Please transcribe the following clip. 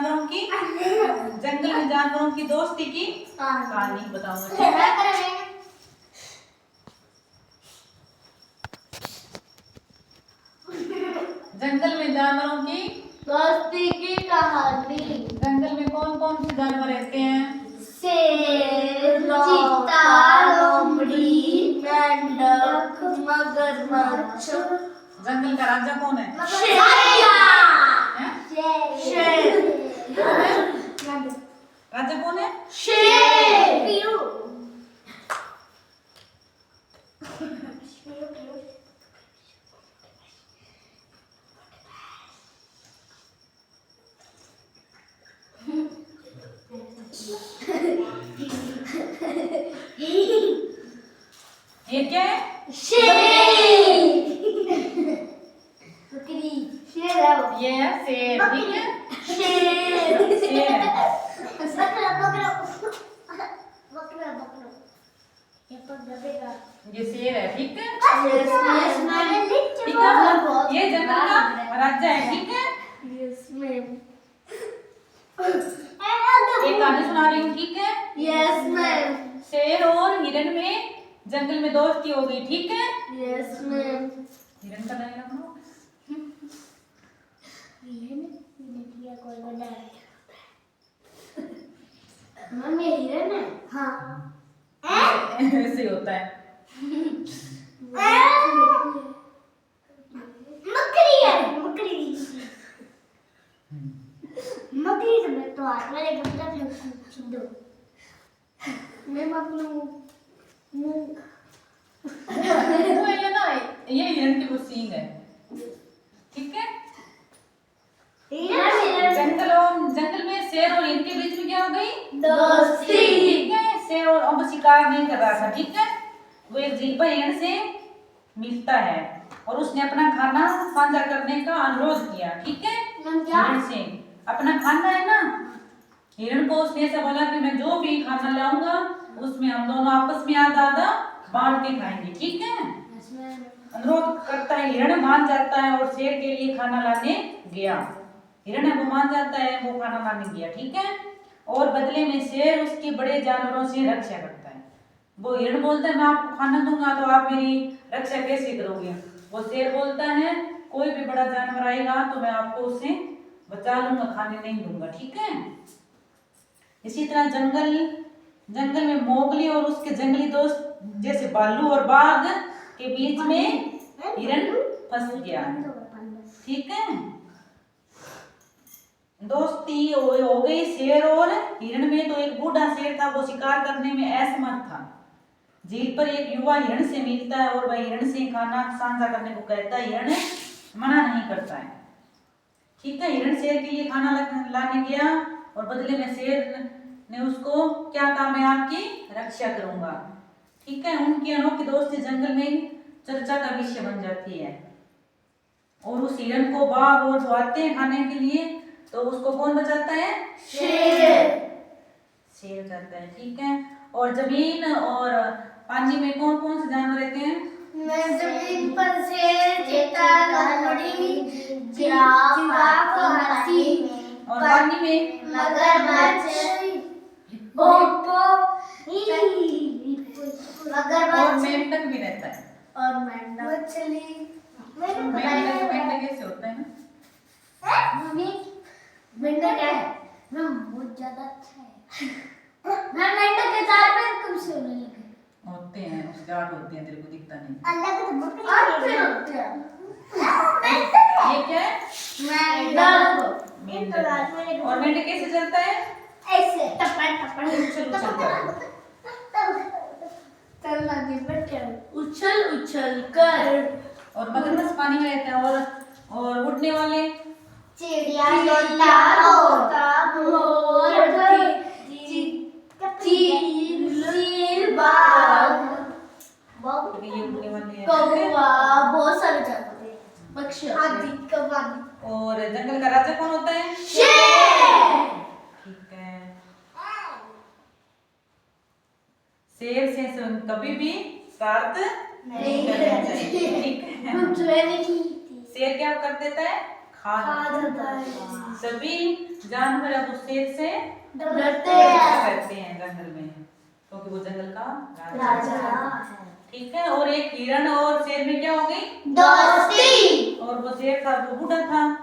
जानवरों की जंगल में जानवरों की दोस्ती की कहानी बताऊंगा, ठीक है। जंगल में जानवरों की दोस्ती की कहानी। जंगल में कौन कौन से जानवर रहते हैं? शेर, चीता, लोमड़ी, मेंढक, मगरमच्छ। जंगल का राजा कौन है? शेर। राजा कौन है? शेर। ये क्या है? शेर। बकरी। शेर है वो। ये है शेर, ठीक है। शेर। शेर है। बकरा बकरा बकरा बकरा। ये पर दबेगा। ये शेर है, ठीक है। Yes ma'am. ठीक है, ये जंगल का राजा है, ठीक है। Yes ma'am. एक कहानी सुना रही हूँ, ठीक है। Yes ma'am. शेर और हिरन में जंगल में दोस्ती हो गई, ठीक है। Yes ma'am. हिरन का नाम लो। मम्मी हिरन है? हाँ। ऐसे होता है। मकड़ी है, मकड़ी। मकड़ी तो मैं तो हाथ वाले गमला फेंक दो। मैं अपना मुंह वो है ना, ये हिरन की वो सींग है, ठीक है। जंगल में शेर और हिरन के बीच में क्या हो गई? दोस्ती। ठीक है। शेर और अब शिकार नहीं कर रहा था, ठीक है। वो एक झील पर हिरन से मिलता है और उसने अपना खाना साझा करने का अनुरोध किया, ठीक है। हिरन से अपना खाना है ना, हिरन को उसने ऐसा बोला कि मैं जो भी खाना लाऊंगा उसमें हम दोनों आपस में आधा आधा बांट के खाएंगे, ठीक है। अनुरोध करता है, हिरण मान जाता है और शेर के लिए खाना लाने गया। हिरण वो मान जाता है, वो खाना लाने गया, ठीक है। और बदले में शेर उसके बड़े जानवरों से रक्षा करता है। वो हिरण बोलता है मैं आपको खाना दूंगा तो आप मेरी रक्षा कैसे करोगे? वो शेर बोलता है कोई भी बड़ा जानवर आएगा तो मैं आपको उसे बचा लूंगा, खाने नहीं दूंगा, ठीक है। इसी तरह जंगल में मोगली और उसके जंगली दोस्त जैसे भालू और बाघ के बीच में हिरन फंस गया, ठीक है। दोस्ती हो गई शेर और हिरन में। तो एक बूढ़ा शेर था, वो शिकार करने में असमर्थ था। झील पर एक युवा हिरन से मिलता है और वह हिरन से खाना साझा करने को कहता है। हिरन मना नहीं करता है, ठीक है। हिरन शेर के लिए खाना लाने गया और बदले में शेर ने उसको क्या कहा, मैं आपकी रक्षा करूंगा, ठीक है। उनकी अनोखी दोस्ती जंगल में चर्चा का विषय बन जाती है। और उस हिरन को बाघ और जो आते हैं खाने के लिए तो उसको कौन बचाता है? शेर बचाता है, ठीक है। और जमीन और पानी में कौन कौन से जानवर रहते हैं? जमीन पर शेर, चीता, लोमड़ी, जिराफ, हाथी। और पानी में मगरमच्छ, हिप्पो, और मेंढक भी रहता है। और मेंढक, मछली। मेंढक कैसे होता है ना? मम्मी मेंढक है ना, बहुत ज्यादा अच्छा है ना। मेंढक के 4 पैर कब से होने लगे? होते हैं, उसके 8 होते हैं, तेरे को दिखता नहीं। अलग तो बकरी होते हैं। ये क्या है? मेंढक। और मेंढक कैसे चलता है? ऐसे टपड़ टपड़ उछल उछल कर। चलना नहीं बेटा, उछल उछल कर। और मगरमच्छ पानी में रहते हैं। और उड़ने वाले चिड़िया, तोता, मोर, चील, बाघ, ये उड़ने वाले हैं, कौवा, बहुत सारे जानवर हैं, पक्षी, हाथी, कौवा। और जंगल का राजा कौन होता है? शेर। ठीक है। शेर से कभी भी स्वार्थ नहीं करना चाहिए, ठीक है। शेर क्या कर देता है? खा जाता है। सभी जानवर अब उस शेर से डरते हैं। रहते हैं जंगल में, क्योंकि वो जंगल का राजा है। ठीक है। और एक हिरण और शेर में क्या हो गई दोस्ती। और वो शेर था वो बूढ़ा था,